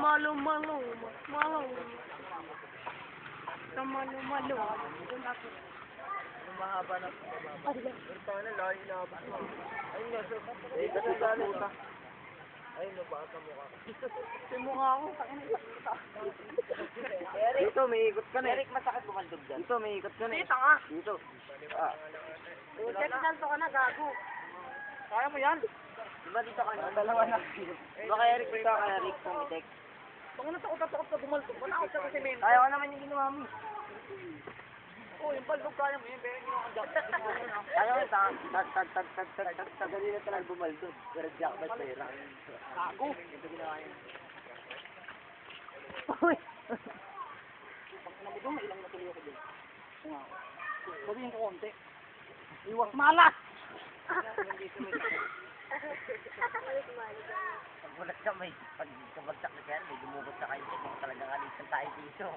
Malo-malo. Malo-malo. Mahaba na. Pero paano lahi labas mo? Ayun nga, sir. Eh, kasi sana ito. Ayun, nabata mukha. Yung mukha ko. Dito, may ikot ka na. Eric, masakit bumaldog dyan. Dito, may ikot ka na. Dito nga. Dito. Ah. Check dito ka na, gago. Kaya mo yan? Diba dito ka na? Dalawa na. Baka Eric, dito ka Eric, pumitek. Baka natakot ka bumaldog. Wala ako sa semento. Kaya ko naman yung ginawa mo. Oh, yung baldog kaya mo yun. Pero hindi ako dyan. Kaya ko, tagali na talagang bumaldog. Pero jackpot na yun. Gago. Ito ginawa niya. Uy. Pag nabudong, ilang natuloy ako dyan. Sabihin ko konti. Iwas malas! Pag bulat ka may, pag kabagsak na kaya, may gumubot sa kayo. Kung talagang alisan tayo dito.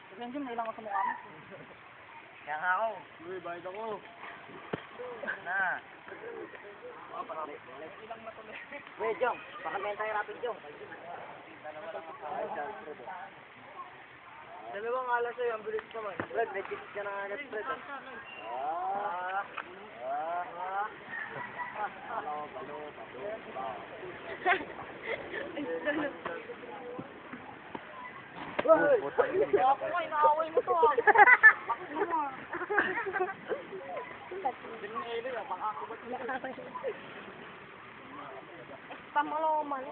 Sabihin dyan, may ilang ako sa mukha mo. Kaya nga ako. Uy, bayad ako. Na. Wait, Jong. Pakabenta tayo rapid, Jong. Dalawang alas sa'yo, ang bilis naman. Fred, may tips ka na agad, Fred. Ako nga, inaaway mo to ah. Ano mo ah. Tamalaw man.